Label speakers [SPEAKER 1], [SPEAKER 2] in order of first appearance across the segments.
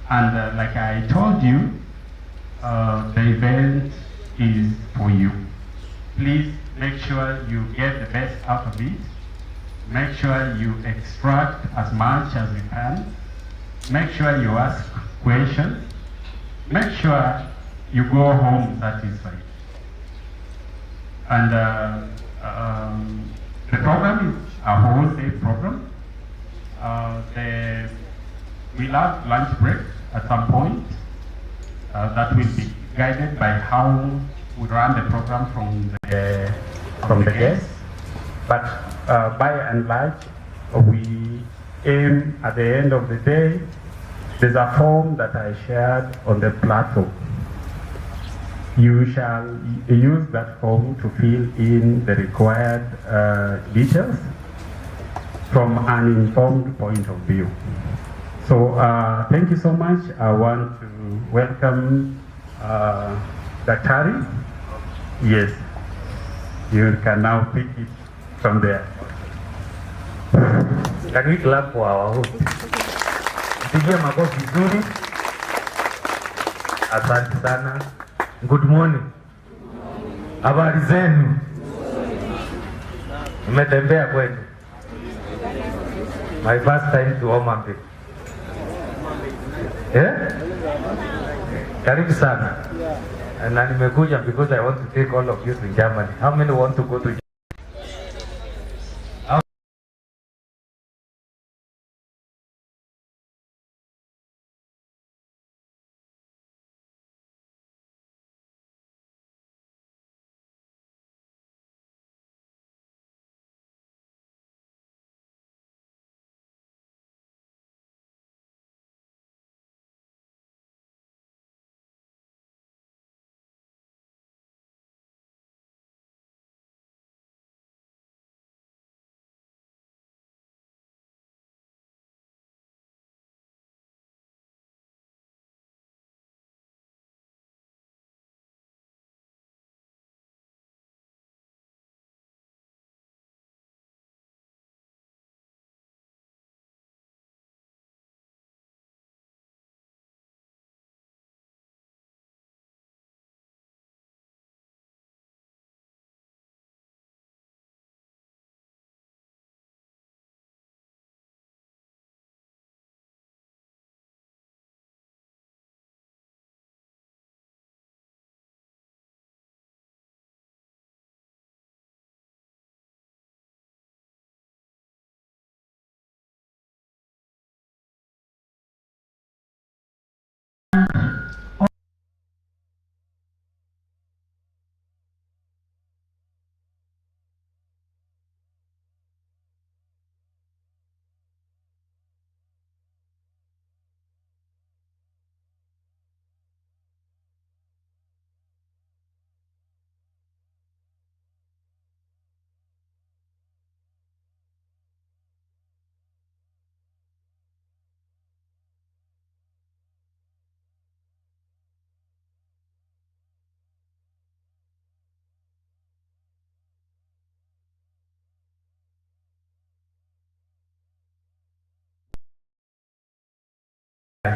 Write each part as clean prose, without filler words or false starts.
[SPEAKER 1] And like I told you, the event is for you. Please make sure you get the best out of it. Make sure you extract as much as you can. Make sure you ask questions. Make sure you go home satisfied. And the program is a whole day program. We'll have lunch break at some point. That will be guided by how we run the program from the guests. But by and large, we aim at the end of the day. There's a form that I shared on the platform. You shall use that form to fill in the required details from an informed point of view. So thank you so much. I want to welcome Daktari. Yes, you can now pick it from there.
[SPEAKER 2] Can we clap for our host? Pigia makofi vizuri. Asante sana. Good morning. Habari zenu? Nimetembea kwetu. My first time to Homa Bay. Karibu sana. And nimekuja because I want to take all of you to Germany. How many want to go to Germany?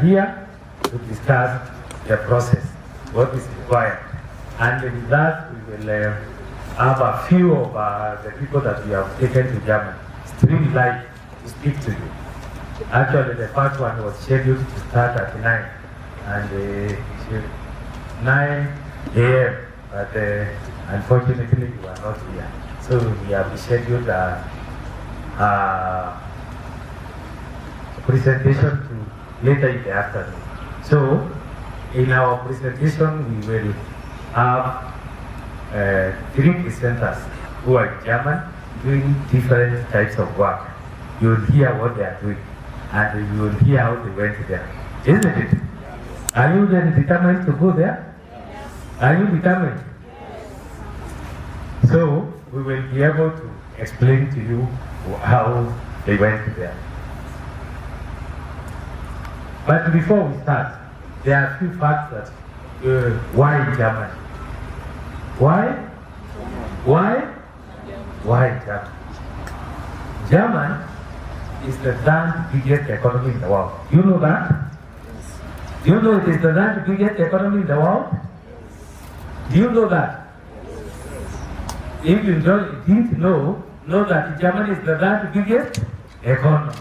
[SPEAKER 2] Here to discuss the process, what is required, and with that we will have a few of the people that we have taken to Germany still like to speak to you. Actually, the first one was scheduled to start at 9, and 9 a.m. But unfortunately, you are not here, so we have scheduled a presentation to later in the afternoon. So, in our presentation, we will have 3 presenters who are German doing different types of work. You will hear what they are doing, and you will hear how they went there. Isn't it? Are you then determined to go there? Are you determined? So, we will be able to explain to you how they went there. But before we start, there are a few facts that why Germany? Why? Why? Why Germany? Germany is the third biggest economy in the world. You know that? Do you know it is the third biggest economy in the world? Do you know that? If you didn't know that Germany is the third biggest economy.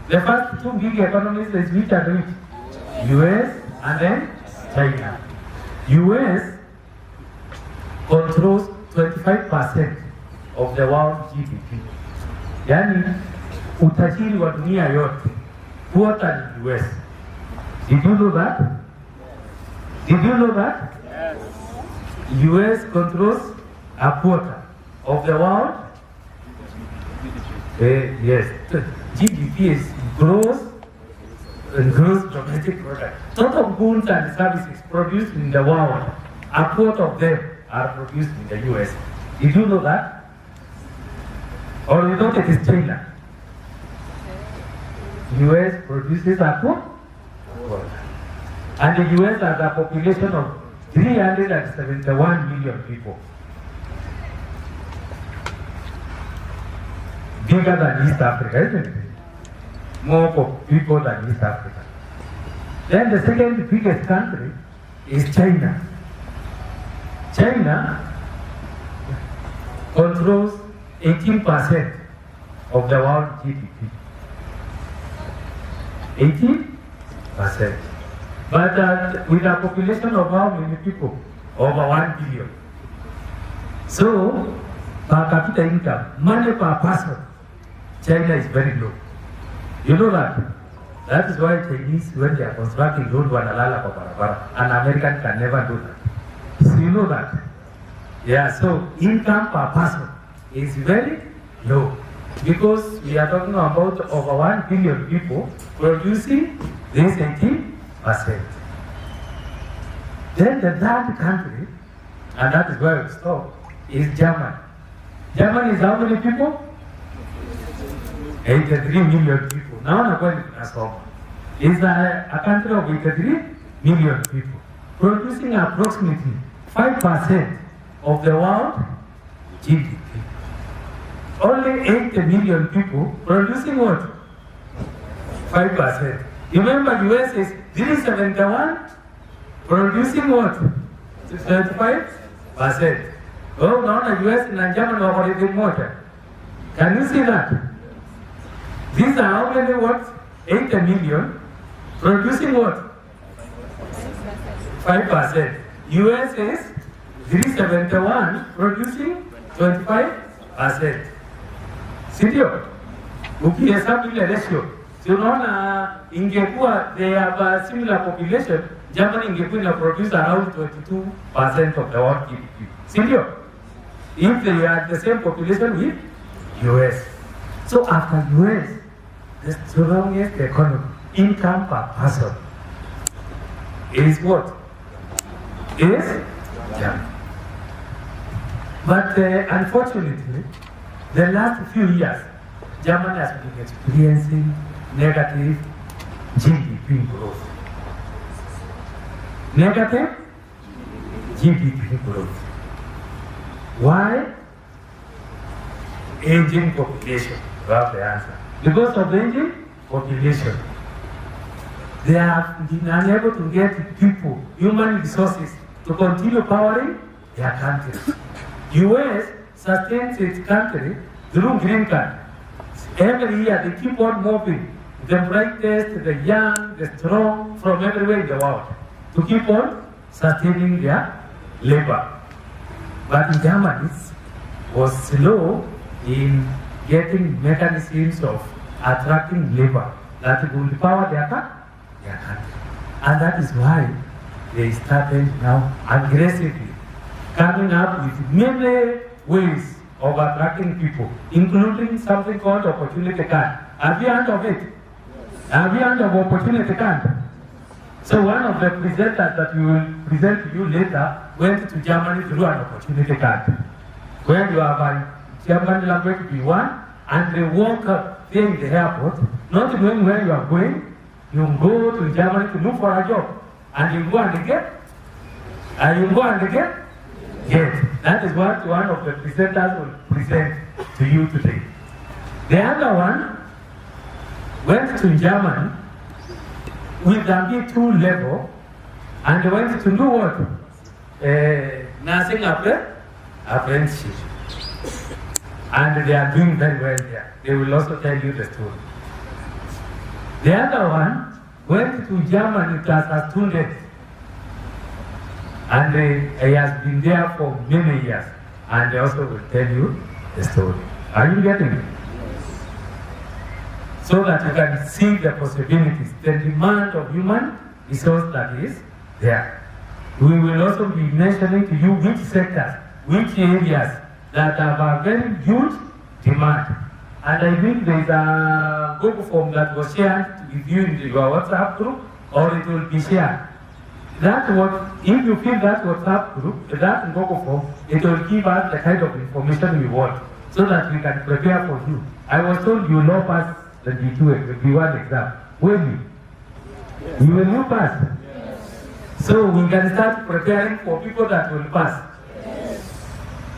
[SPEAKER 2] The first two big economies is which and which? US and then China. US controls 25% of the world GDP. Yani utajiri wa dunia yote quarter in US. Did you know that? Did you know that? Yes. US controls a quarter of the world. Yes. GDP is gross domestic product. Total goods and services produced in the world, a quarter of them are produced in the US. Did you know that? Or you thought it is China? US produces a quarter. And the US has a population of 371 million people. Bigger than East Africa, isn't it? More people than East Africa. Then the second biggest country is China. China controls 18% of the world GDP. 18%. But with a population of how many people? Over 1 billion. So, per capita income, money per person, China is very low. You know that? That is why Chinese, when they are constructing road, wanalala kwa barabara. An American can never do that. So you know that? Yeah, so income per person is very low. Because we are talking about over 1 billion people producing this 18%. Then the third country, and that is where we stop, is Germany. Germany is how many people? 83 million people. Now I'm going to transform. It's a country of 83 million people, producing approximately 5% of the world GDP. Only 80 million people producing what? 5%. Remember, US is 371 producing what? 35%. Oh, now the US and Germany are already more. Can you see that? These are how many what? 80 million producing what? 5%. US is 371 producing 25%. Sindio? Ukihesabu ile ratio, si unaona ingekuwa they have a similar population, Germany ingekuwa ina produce around 22% of the world GDP. Sindio? If they had the same population with US. So after US, the strongest economy, income per person, is what? Is Germany. But unfortunately, the last few years, Germany has been experiencing negative GDP growth. Negative GDP growth. Why? Aging population. You have the answer. Because of the aging population, they have been unable to get people, human resources, to continue powering their countries. US sustains its country through green card. Every year they keep on moving the brightest, the young, the strong from everywhere in the world to keep on sustaining their labor. But Germany was slow in getting mechanisms of attracting labor that would power their country. And that is why they started now aggressively coming up with many ways of attracting people, including something called opportunity card. Have you heard of it? Yes. Have you heard of opportunity card? So one of the presenters that we will present to you later went to Germany through an opportunity card, where you have a German language B1, and they walk up there in the airport, not knowing where you are going. You go to Germany to look for a job, and you go and get, yes. That is what one of the presenters will present to you today. The other one went to Germany with the B2 level and went to do what? Nursing apprenticeship. And they are doing very well there. They will also tell you the story. The other one went to Germany as a student. And he has been there for many years. And they also will tell you the story. Are you getting it? So that you can see the possibilities, the demand of human resource that is there. We will also be mentioning to you which sectors, which areas that have a very huge demand. And I think there is a Google form that was shared with you in your WhatsApp group, or it will be shared. That what, if you fill that WhatsApp group, that Google form, it will give us the kind of information we want, so that we can prepare for you. I was told you know pass the B1 exam. Will you? Yes. You will not pass? Yes. So we can start preparing for people that will pass. Yes.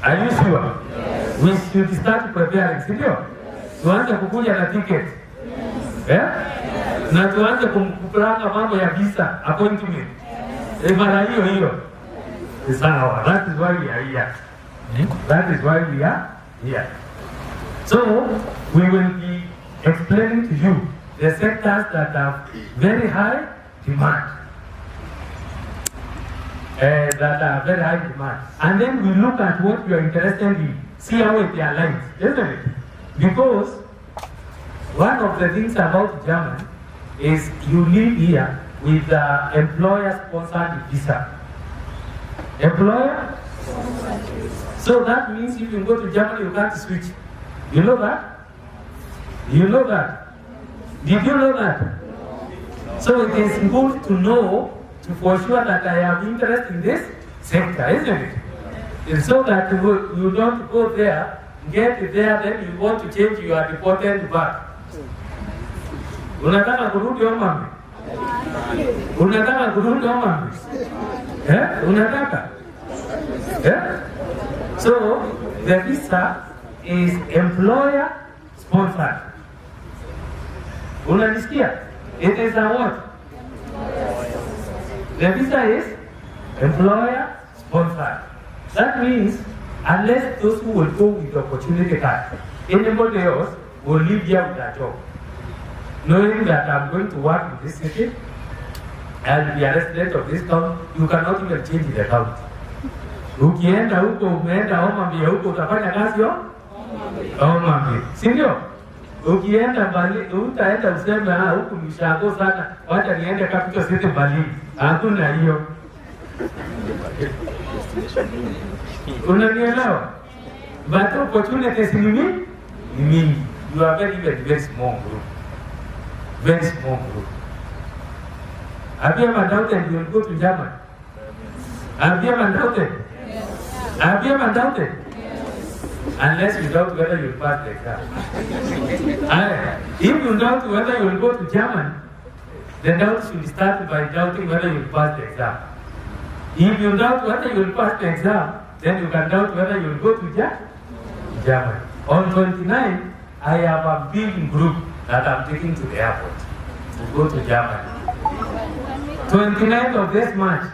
[SPEAKER 2] Are you sure? Yes. We should start preparing, si ndio? Tuanze kukuja na ticket. Yes. Yes. Na tuanze kupanga mambo ya visa, appointment. Yes. Mara hiyo. Sawa. That is why we are here. That is why we are here. So we will be explaining to you the sectors that have very high demand. And then we look at what you are interested in, see how it aligns, isn't it? Because one of the things about German is you live here with the employer-sponsored visa. Employer? So that means if you go to Germany, you can't switch. You know that? You know that? Did you know that? So it is good to know, for sure that I have interest in this sector, isn't it? And so that you don't go there, get there, then you want to change, you are deported back. Unataka kurudi Omami? Unataka kurudi Omami? Unataka? So the visa is employer sponsored. Unanisikia? It is a what? The visa is employer sponsored. That means unless those who will go with the opportunity card, anybody else will live here with a job. Knowing that I'm going to work in this city and be a resident of this town, you cannot even change the county. Ukienda huko, umeenda Omami huko, utafanya kazi yo? Omami. Si ndio? Ukienda Bali, utaenda useme huku mshago sana, wacha niende capital city Bali. Hakuna hiyo. Unanielewa? But opportunities ni mingi. You are very small group. Very small group. Have you ever doubted you will go to Germany? Have you ever doubted? Yes. Have you ever doubted? Yes. Unless you doubt whether you will pass the exam. If you doubt whether you will go to Germany, the doubt should start by doubting whether you will pass the exam. If you doubt whether you will pass the exam, then you can doubt whether you will go to Germany. On 29, I have a big group that I'm taking to the airport to go to Germany. 29th of this March.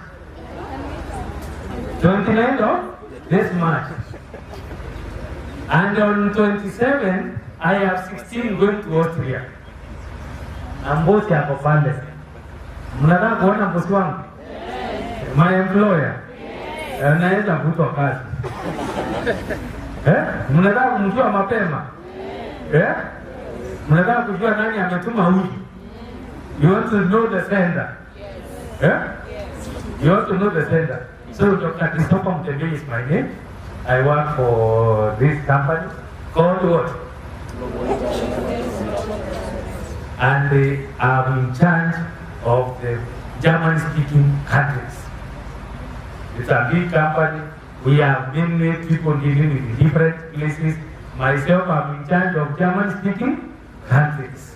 [SPEAKER 2] 29th of this March. And on 27, I have 16 going to Austria. Mbosi hapo pale. Mnataka kuona mbosi wangu? My employer. Anaweza kutwa kazi. Mnataka kumjua mapema? Mnataka kujua nani ametuma huyu? You want to know the sender? You want to know the sender? So Dr. Christopher Mtembei is my name. I work for this company called what? And I'm in charge of the German-speaking countries. It's a big company. We have many people living in different places. Myself, I'm in charge of German-speaking countries.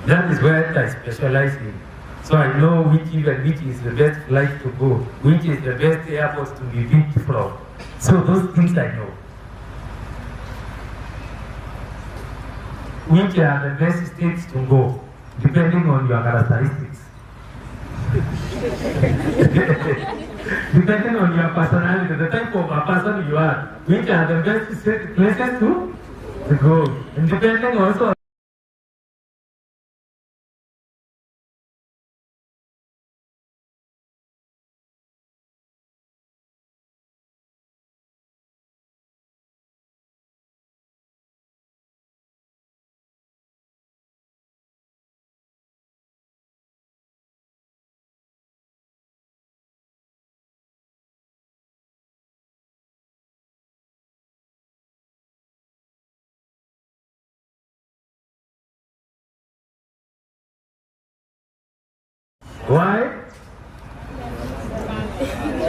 [SPEAKER 2] That is where I specialize in. So I know which is the best flight to go, which is the best airport to be picked from. So those things I know. Which are the best states to go, depending on your characteristics. Depending on your personality, the type of a person you are, which are the best places to go. And depending also. Why?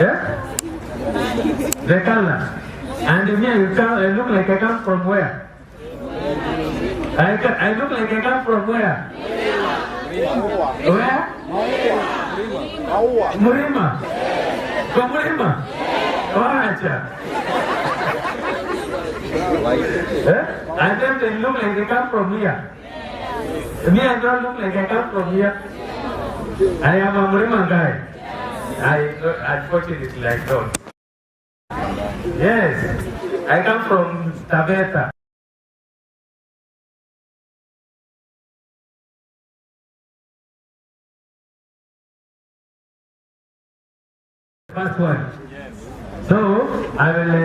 [SPEAKER 2] Yeah? The color. And me, I look like I come from where? I look like I come from where? Where? Murima. From Murima? Wacha. And then they look like they come from here. Me, I don't look like I come from here. I am a Murima guy. Unfortunately, I don't. Yes, I come from Tabeta. First one. Yes. So, I will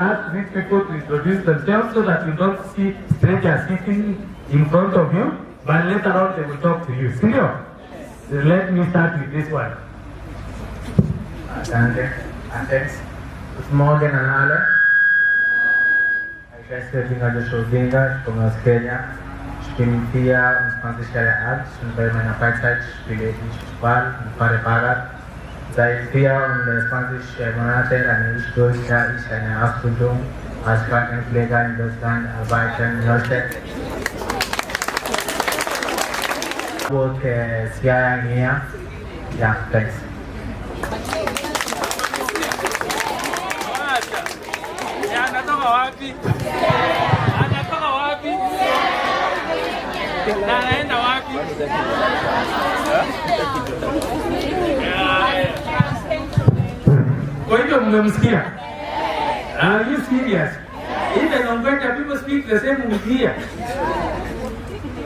[SPEAKER 2] ask these people to introduce themselves so that you don't see strangers sitting in front of you, but later on they will talk to you. Senior, let me start with this one.
[SPEAKER 3] Thanks. Good morning, Anale. I guess we're going to show Dinga from Kenya. Spinifia, Spanish Arts, and by my appetite, Spillet, Spal, and Paraparat. Zaifia on the Spanish Monate and Ishtoria is an Askuntum, as far as Plega in the stand, Abakan, Norsek. Both Sia and Nia. Yeah, thanks.
[SPEAKER 4] Anatoka wapi? Anatoka wapi? Na anaenda wapi?
[SPEAKER 2] Kwa hivyo mmemsikia? Are you serious? Even on Mboya people speak the same with here.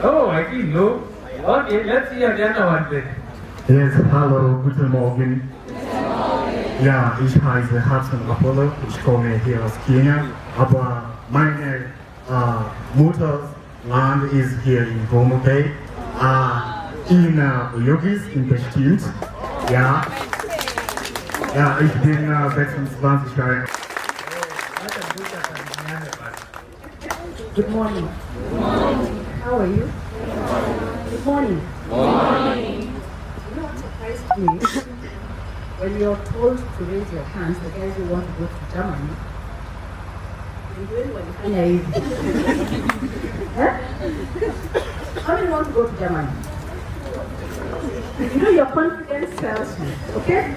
[SPEAKER 2] Oh, I didn't know. Okay, let's hear the other one then.
[SPEAKER 5] Yes, hallo, guten Morgen. Ja, ich heiße Hudson Apollo, ich komme hier aus Kenia, aber meine Mutters Land ist hier in Home Bay, in Yogis, in Bestimmt. Ja, ja, ich bin 26 Jahre alt.
[SPEAKER 6] Good morning. How are you? Good morning. You know what surprised me? When you're told to raise your hands, the guys who want to go to Germany, how many want to go to Germany? You know your confidence tells you, okay?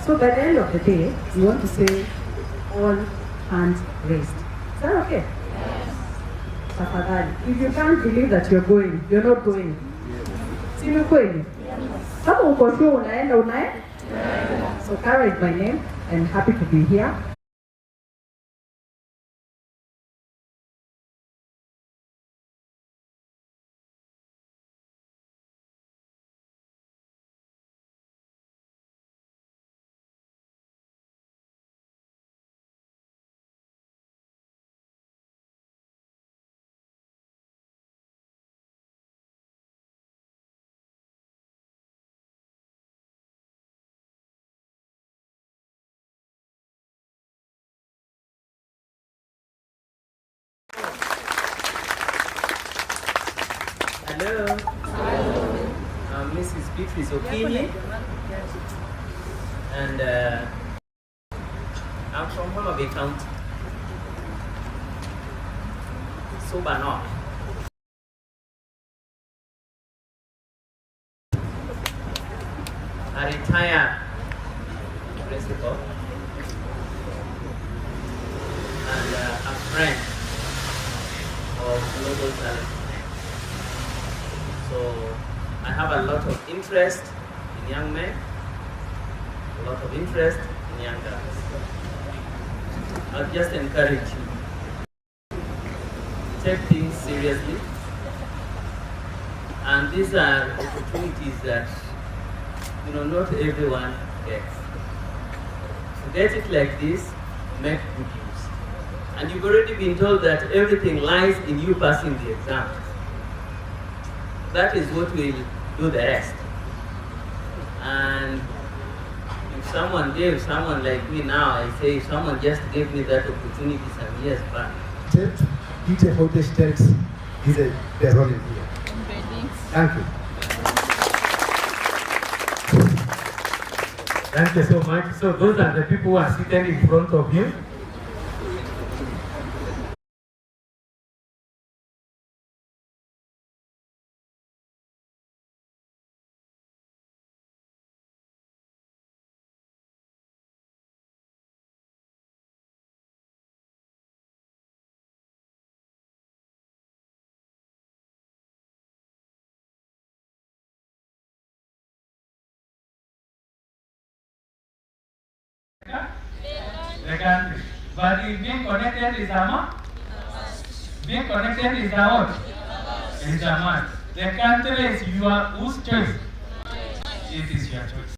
[SPEAKER 6] So by the end of the day, you want to say all hands raised. Is that okay? Tafadhali. If you can't believe that you're going, you're not going. Si ni kweli? Kama uko sure unaenda. So Kara is my name and happy to be here.
[SPEAKER 7] Hello. I'm Mrs. Beatrice Okini. And I'm from Homa Bay County. Sober North. A retired principal and a friend of Global Talent. So I have a lot of interest in young men, a lot of interest in young girls. I'll just encourage you. Take things seriously. And these are opportunities that, not everyone gets. So get it like this, make good use. And you've already been told that everything lies in you passing the exam. That is what will do the rest. And if someone gave someone like me now, I say if someone just gave me that opportunity some years back.
[SPEAKER 8] DJ Hotesh takes the role in here. Thank you.
[SPEAKER 2] Thank you so much. So those are the people who are seated in front of you.
[SPEAKER 4] The country. But if being connected is a must, being connected is a what? Is a must. The country is whose choice? It is your choice.